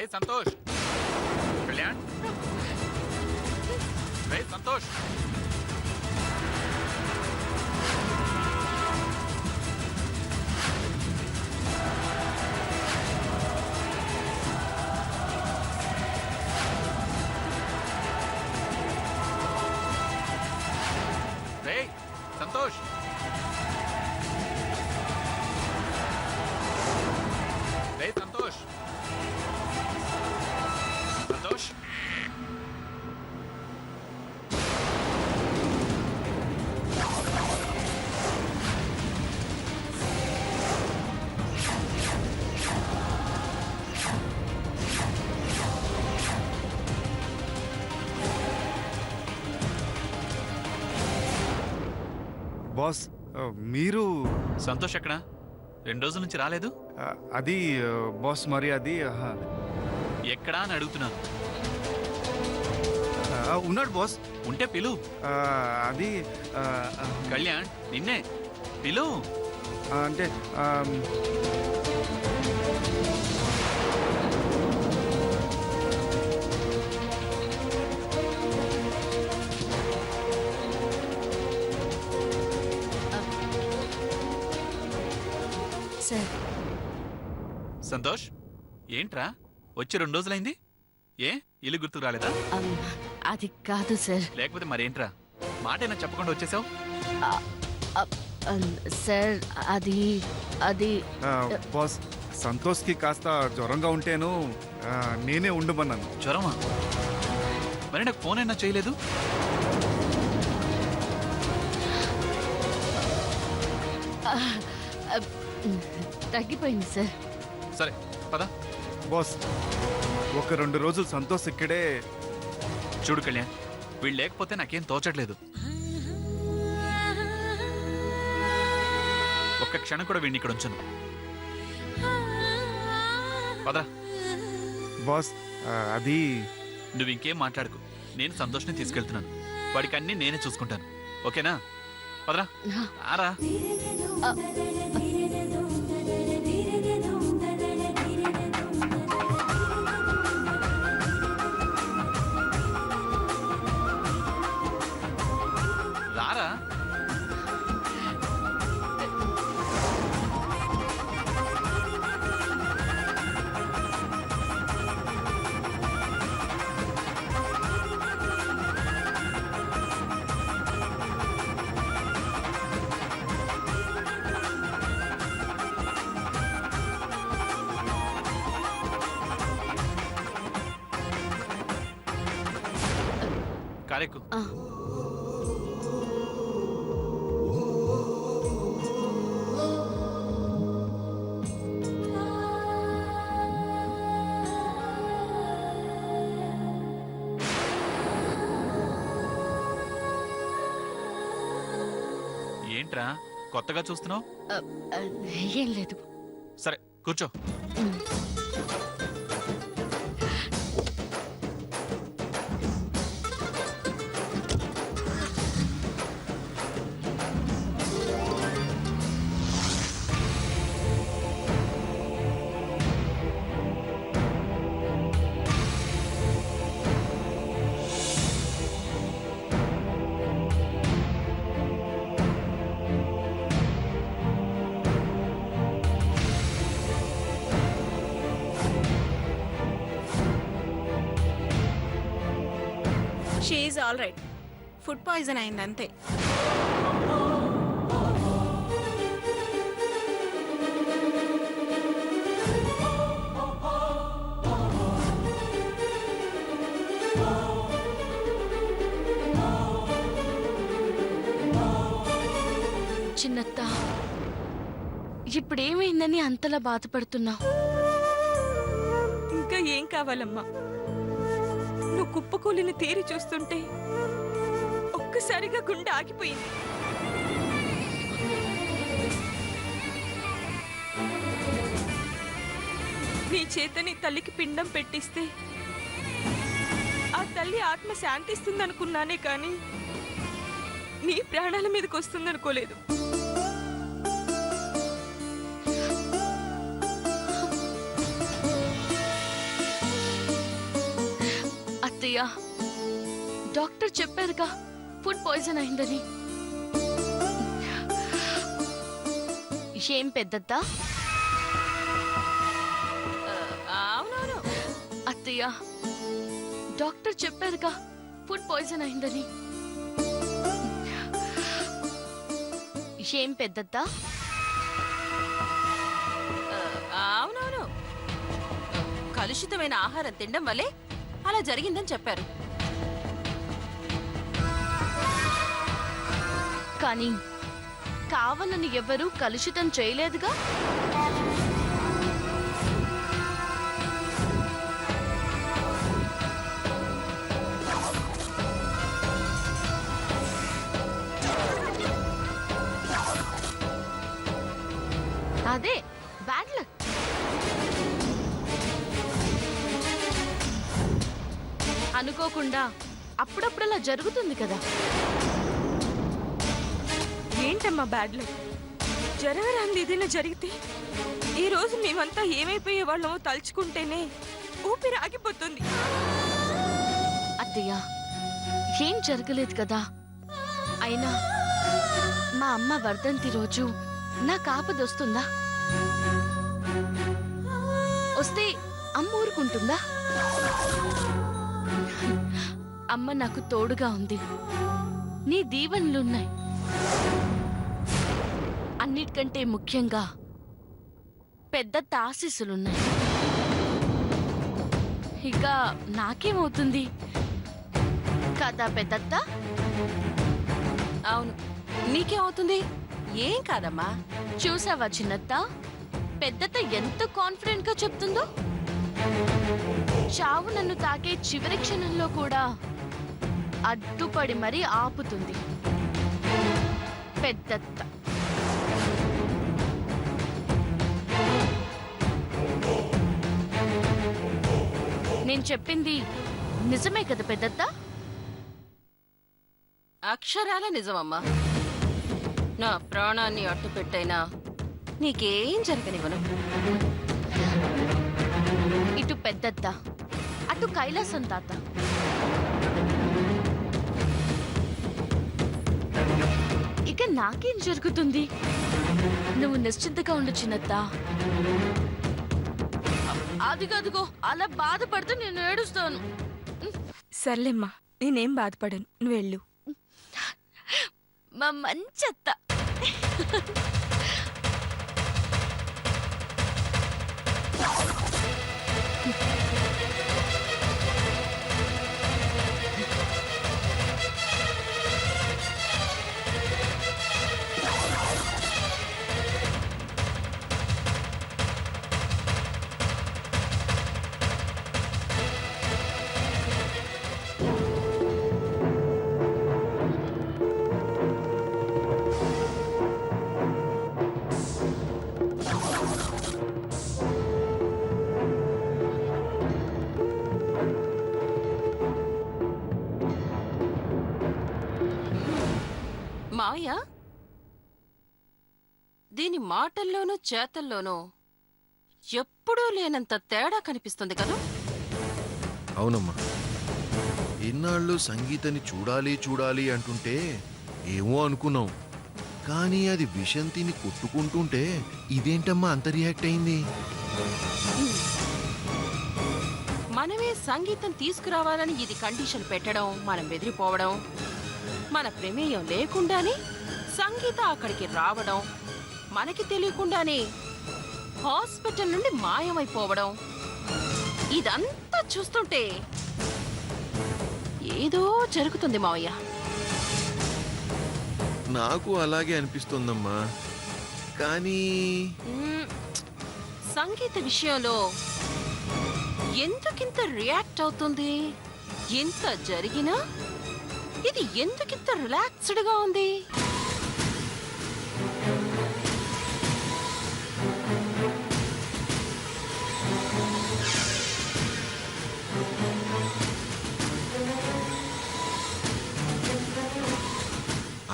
రే సంతోష్, కళ్యాణ్, రే సంతోష్. రే సంతోష్, రే Santosh, Santosh. Boss మీరు సంతోష్ ఎక్కడా? 2 రోజుల నుంచి రాలేదు. అది బాస్ మరి అది ఎక్కడా అని అడుగుతున్నాను. ఉన్నాడు బాస్. ఉంటే పిలు. అది కళ్యాణ్, నిన్నే పిలు. అంటే సార్. సంతోష్, ఏంట్రా వచ్చి 2 రోజులైంది? ఏ ఇల్లు గుర్తుకు రాలేదా? అది కాదు సార్. లేకపోతే మరేంట్రా మాటైనా చెప్పకుండా వచ్చేసావు? సార్ అది అది బాస్, సంతోష్కి కాస్త జ్వరంగా ఉంటేను నేనే ఉండమన్నాను. జ్వరమా? మరి నాకు ఫోన్ అయినా చేయలేదు? తగ్గిపోయింది సార్. సరే పద. బాస్, ఒక 2 రోజులు సంతోష్ ఇక్కడే. చూడు కళ్యాణ్, వీళ్ళు లేకపోతే నాకేం తోచట్లేదు. ఒక్క క్షణం కూడా వీడిని ఇక్కడ ఉంచను. పదరా. బాస్ అది నువ్వు ఇంకేం మాట్లాడుకు. నేను సంతోష్ని తీసుకెళ్తున్నాను. వాడికి అన్నీ నేనే చూసుకుంటాను. ఓకేనా? పదరా. ఆరా. రారా. కారెక్కు. ఏంట్రా కొత్తగా చూస్తున్నావు? ఏం లేదు. సరే కూర్చో. She is all right. Food poison అయింది అంతే. చిన్నత్త, ఇప్పుడేమైందని అంతలా బాధపడుతున్నావు? ఇంకా ఏం కావాలమ్మా? నువ్వు కుప్పకూలిని తేరి చూస్తుంటే ఒక్కసారిగా గుండె ఆగిపోయింది. నీ చేతని తల్లికి పిండం పెట్టిస్తే ఆ తల్లి ఆత్మ శాంతిస్తుందనుకున్నానే కానీ నీ ప్రాణాల మీదకి వస్తుందనుకోలేదు. అత్తయ్య, డాక్టర్ చెప్పారుగా ఫుడ్ పాయిజన్ అయిందని. ఏం పెద్దత్తా? అవునవును. అత్తయ్య, డాక్టర్ చెప్పారుగా ఫుడ్ పాయిజన్ అయిందని. ఏం పెద్దత్తా? అవునవును. కలుషితమైన ఆహారం తినడం వల్లే అలా జరిగిందని చెప్పారు. కానీ కావాలని ఎవరూ కలుషితం చేయలేదుగా. అదే బ్యాడ్ లక్. అనుకోకుండా అప్పుడప్పుడు అలా జరుగుతుంది కదా. ఏంటమ్మా బ్యాడ్ లక్? జరగరాంది ఏదైనా జరిగితే ఈ రోజు మేమంతా ఏమైపోయే వాళ్ళమో తలుచుకుంటేనే ఊపిరి ఆగిపోతుంది. అత్తయ్య, ఏం జరగలేదు కదా. అయినా మా అమ్మ వర్ధంతి రోజు నాకు ఆపదొస్తుందా? వస్తే అమ్మ ఊరుకుంటుందా? అమ్మ నాకు తోడుగా ఉంది. నీ దీవెనలున్నాయి. అన్నిటికంటే ముఖ్యంగా పెద్ద ఆశీస్సులున్నాయి. ఇక నాకేమవుతుంది కదా పెద్దత్త? అవును, నీకేమవుతుంది? ఏం కాదమ్మా. చూసావా చిన్నత్త, పెద్దత్త ఎంత కాన్ఫిడెంట్ గా చెప్తుందో. చావు నన్ను తాకే చివరి క్షణంలో కూడా అడ్డుపడి మరీ ఆపుతుంది పెద్దత్త. నేను చెప్పింది నిజమే కదా పెద్దత్త? అక్షరాల నిజమమ్మా. నా ప్రాణాన్ని అట్టు పెట్టైనా నీకేం జరగనివ్వను. ఇటు పెద్దత్త, అటు కైలాసం తాత. ఇక నాకేం జరుగుతుంది? నువ్వు నిశ్చింతగా ఉండు చిన్నత్త. అదిగో అలా బాధపడుతూ నేను ఏడుస్తాను. సర్లేమ్మా, నేనేం బాధపడను, నువ్వు వెళ్ళు. మా మంచత్త. మావయ్య, దీని మాటల్లోనూ చేతల్లోనూ ఎప్పుడూ లేనంత తేడా కనిపిస్తుంది కదా. అవునమ్మా, ఇన్నాళ్ళు సంగీతని చూడాలి చూడాలి అంటుంటే ఏమో అనుకున్నాం. కానీ అది విషం తిని కొట్టుకుంటుంటే ఇదేంటమ్మా అంత రియాక్ట్ అయింది? మనమే సంగీతం తీసుకురావాలని ఇది కండిషన్ పెట్టడం, మనం బెదిరిపోవడం, మన ప్రమేయం లేకుండానే సంగీత అక్కడికి రావడం, మనకి తెలియకుండానే హాస్పిటల్ నుండి మాయమైపోవడం, ఇదంతా చూస్తుంటే ఏదో జరుగుతుంది మావయ్య. నాకు అలాగే అనిపిస్తోందమ్మా. కానీ సంగీత విషయంలో ఎందుకింత రియాక్ట్ అవుతుంది? ఎంత జరిగినా ఇది ఎందుకింత రిలాక్స్డ్ గా ఉంది?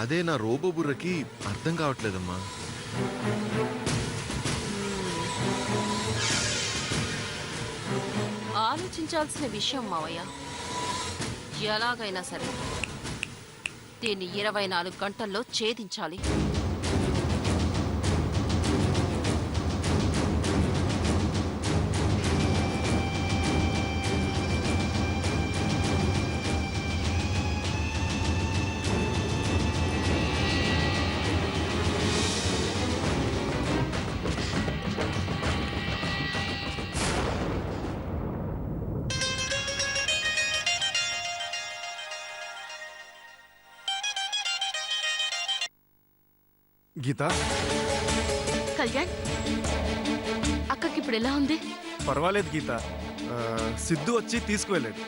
అదే నా రోబో బుర్రకి అర్థం కావట్లేదమ్మా. ఆలోచించాల్సిన విషయం మావయ్య. ఎలాగైనా సరే దీన్ని 24 గంటల్లో ఛేదించాలి. గీత, కళ్యాణ్, అక్కకి ఇప్పుడు ఎలా ఉంది? పర్వాలేదు గీత. సిద్ధు వచ్చి తీసుకువెళ్ళాడు.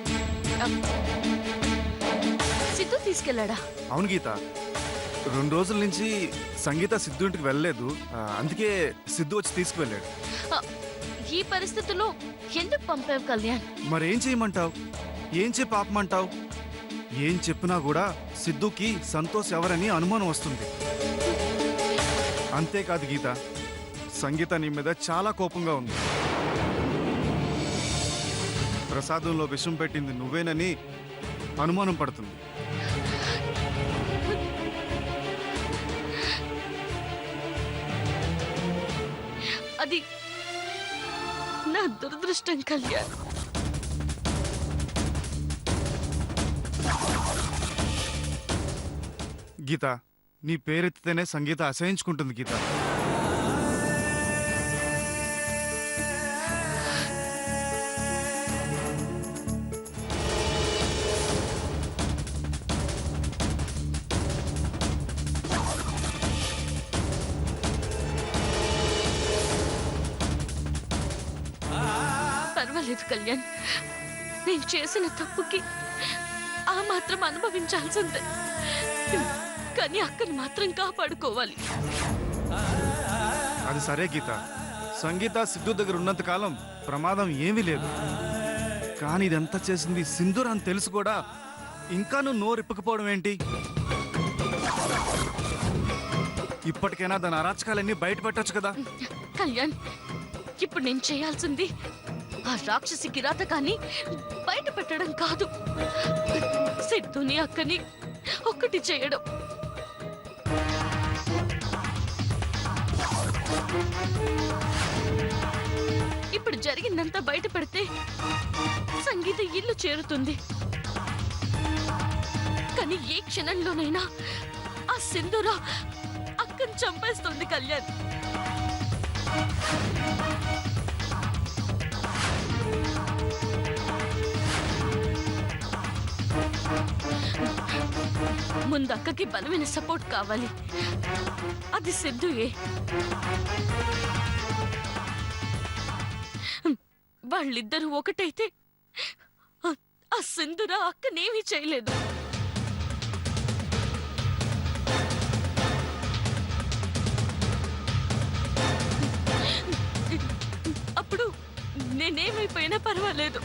సిద్ధు తీసుకెళ్ళాడా? అవును గీత, 2 రోజుల నుంచి సంగీత సిద్ధు ఇంటికి వెళ్ళలేదు. అందుకే సిద్ధు వచ్చి తీసుకువెళ్ళాడు. ఆ, ఈ పరిస్థితుల్లో ఎందుకు పంపావు కళ్యాణ్? మరేం చేయమంటావు? ఏం చెప్పి ఆపమంటావు? ఏం చెప్పినా కూడా సిద్ధుకి సంతోష్ ఎవరని అనుమానం వస్తుంది. అంతేకాదు గీత, సంగీత నీ మీద చాలా కోపంగా ఉంది. ప్రసాదంలో విషం పెట్టింది నువ్వేనని అనుమానం పడుతుంది. అది నా దురదృష్టం కళ్యాణ్. గీత, నీ పేరెత్తితేనే సంగీత అసహించుకుంటుంది గీత. పర్వాలేదు కళ్యాణ్, నేను చేసిన తప్పుకి ఆ మాత్రం అనుభవించాల్సిందే. కానీ అక్కని మాత్రం కాపాడుకోవాలి. అది సరే గీత, సంగీత సిద్ధు దగ్గర ఉన్నంత కాలం ప్రమాదం ఏమీ లేదు. కానీ ఇదంతా చేసింది సింధూర్ అని తెలుసు కూడా ఇంకా నువ్వు నోరిప్పకపోవడం ఏంటి? ఇప్పటికైనా దాని అరాచకాలన్నీ బయట పెట్టొచ్చు కదా. కళ్యాణ్, ఇప్పుడు నేను చేయాల్సింది ఆ రాక్షసి కిరాతకాన్ని బయట పెట్టడం కాదు, సిద్ధుని అక్కని ఒక్కటి చేయడం. ఇప్పుడు జరిగిందంతా బయట పెడితే సంగీత ఇల్లు చేరుతుంది. కానీ ఏ క్షణంలోనైనా ఆ సింధూర అక్కని చంపేస్తుంది కళ్యాణ్. ముందు అక్కకి బలమైన సపోర్ట్ కావాలి. అది సిద్ధుయే. వాళ్ళిద్దరూ ఒకటైతే ఆ సింధుర అక్కనేమీ చేయలేదు. అప్పుడు నేనేమైపోయినా పర్వాలేదు.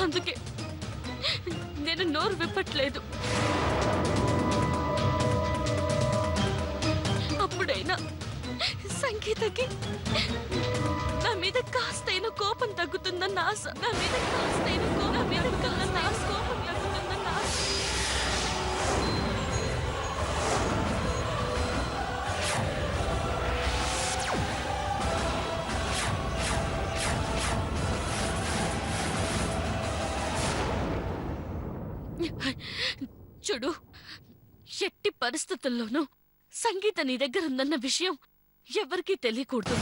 అందుకే నేను నోరు విప్పట్లేదు. అప్పుడైనా సంగీతకి నా మీద కాస్తైన కోపం తగ్గుతుందన్న ఆశ. నా మీద కాస్తైన కోపం తగ్గుతుందన్న ఆశ. చూడు, ఎట్టి పరిస్థితుల్లోనూ సంగీత నీ దగ్గర ఉందన్న విషయం ఎవరికీ తెలియకూడదు.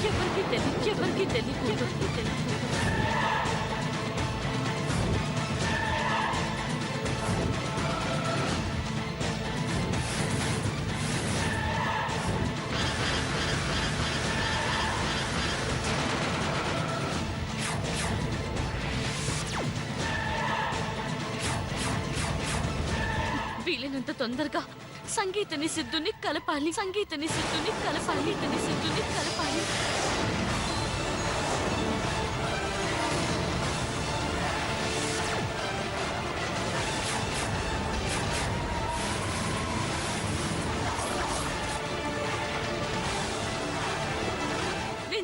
ఎవరికీ తెలియకూడదు. వీలైనంత తొందరగా సంగీతని సిద్ధుని కలపాలి.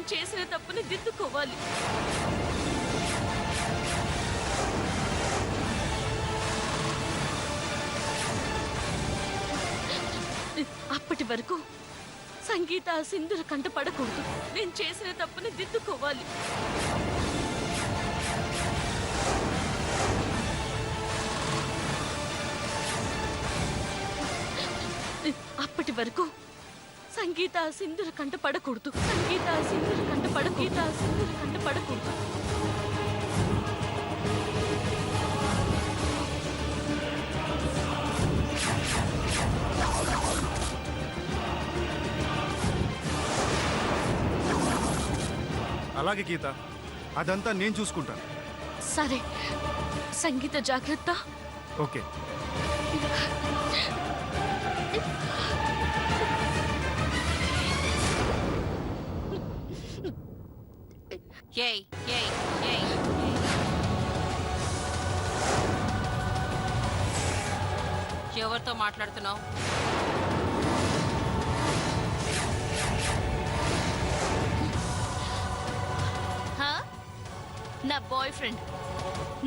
నేను చేసిన తప్పుని దిద్దుకోవాలి. అప్పటి వరకు సంగీత సింధుల కంట పడకూడదు. నేను చేసిన తప్పుని దిద్దుకోవాలి. అప్పటి వరకు సంగీత సింధుల కంట పడకూడదు. సంగీత సింధుల కంట పడకూడదు. అలాగే గీత, అదంతా నేను చూసుకుంటాను. సరే సంగీత, జాగ్రత్త. ఓకే. ఏయ్ ఏయ్ ఏయ్ ఎవరితో మాట్లాడుతున్నావు? హా? నా బాయ్ ఫ్రెండ్.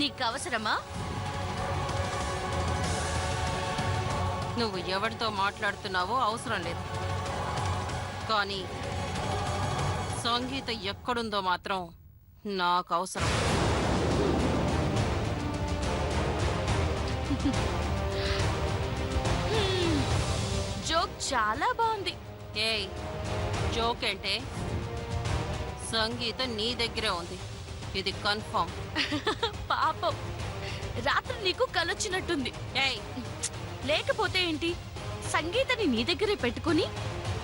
నీకు అవసరమా? నువ్వు ఎవరితో మాట్లాడుతున్నావో అవసరం లేదు, కానీ సంగీత ఎక్కడుందో మాత్రం నాకు అవసరం. జోక్ చాలా బాగుంది. ఏయ్, జోక్ అంటే సంగీత నీ దగ్గరే ఉంది, ఇది కన్ఫర్మ్. పాపం, రాత్రి నీకు కలొచ్చినట్టుంది. ఏయ్, లేకపోతే ఏంటి? సంగీతని నీ దగ్గరే పెట్టుకుని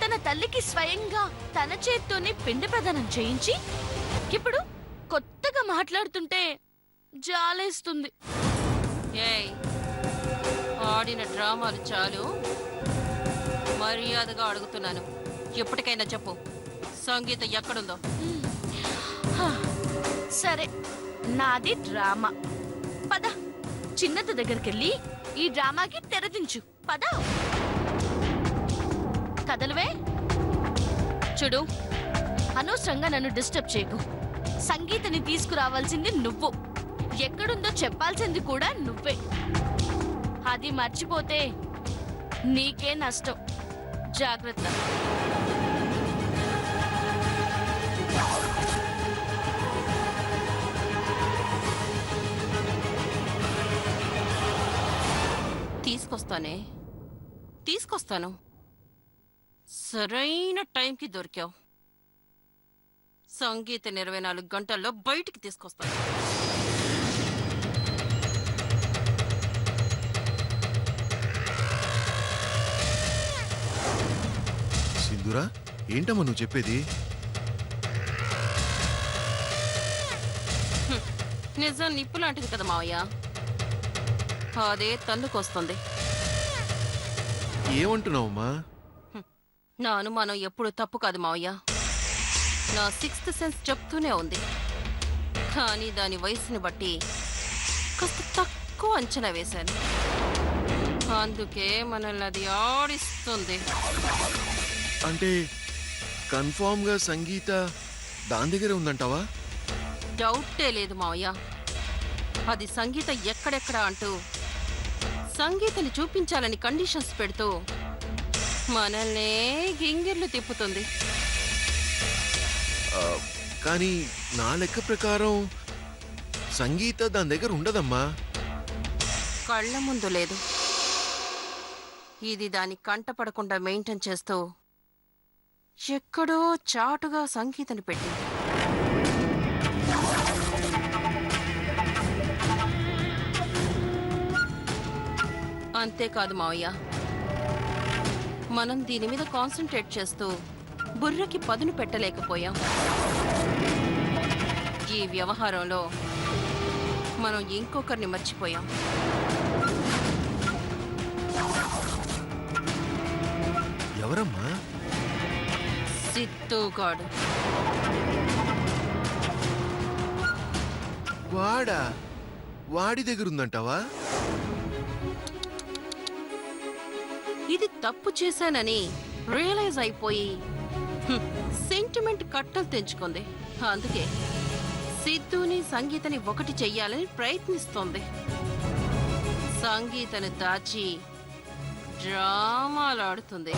తన తల్లికి స్వయంగా తన చేత్తోనే పిండి ప్రదానం చేయించి ఇప్పుడు కొత్తగా మాట్లాడుతుంటే జాలేస్తుంది. ఏయ్, ఆడిన డ్రామాలు చాలు, మర్యాదగా అడుగుతున్నాను, ఎప్పటికైనా చెప్పు, సంగీత ఎక్కడుందో? హా, సరే, నాది డ్రామా. పద, చిన్నత దగ్గరికెళ్ళి ఈ డ్రామాకి తెరదించు. పద, కదలవే. చూడు, అనవసరంగా నన్ను డిస్టర్బ్ చేయకు. సంగీతని తీసుకురావాల్సింది నువ్వు, ఎక్కడుందో చెప్పాల్సింది కూడా నువ్వే. అది మర్చిపోతే నీకే నష్టం. జాగ్రత్త. తీసుకొస్తాను. సరైన టైంకి దొరికావు. సంగీత 24 గంటల్లో బయటికి తీసుకొస్తాను. సింధూరా, ఏంటమ్మా నువ్వు చెప్పేది? నిజం నిప్పు లాంటిది కదా మావయ్య, అదే తన్నుకొస్తుంది. ఏమంటున్నావమ్మా? నా అనుమానం ఎప్పుడు తప్పు కాదు మావయ్య, నా 6th సెన్స్ చెప్తూనే ఉంది. కానీ దాని వయసుని బట్టి కాస్త తక్కువ అంచనా వేశాను, అందుకే మనల్ని అది ఆడిస్తుంది. అంటే కన్ఫామ్ గా సంగీత దాని దగ్గరే ఉందంటావా? డౌటే లేదు మావయ్య. అది సంగీత ఎక్కడెక్కడ అంటూ సంగీతని చూపించాలని కండిషన్స్ పెడుతూ మనల్నే గింగిర్లు తిప్పుతుంది. కానీ నా లెక్క ప్రకారం సంగీత దాని దగ్గర ఉండదమ్మా. కళ్ళ ముందు లేదు, ఇది దాని కంట పడకుండా మెయింటైన్ చేస్తూ ఎక్కడో చాటుగా సంగీతని పెట్టింది. అంతేకాదు మావయ్య, మనం దీని మీద కాన్సన్ట్రేట్ చేస్తూ బుర్రకి పదును పెట్టలేకపోయాం. ఈ వ్యవహారంలో మనం ఇంకొకరిని మర్చిపోయాం. ఎవరమ్మా? సిద్ధుగాడు. వాడా? వాడి దగ్గర ఉందంటావా? ఇది తప్పు చేశానని రియలైజ్ అయిపోయి సెంటిమెంట్ కట్టలు తెంచుకుంది. అందుకే సిద్ధుని సంగీతని ఒకటి చెయ్యాలని ప్రయత్నిస్తోంది. సంగీతని దాచి డ్రామాలు ఆడుతుంది.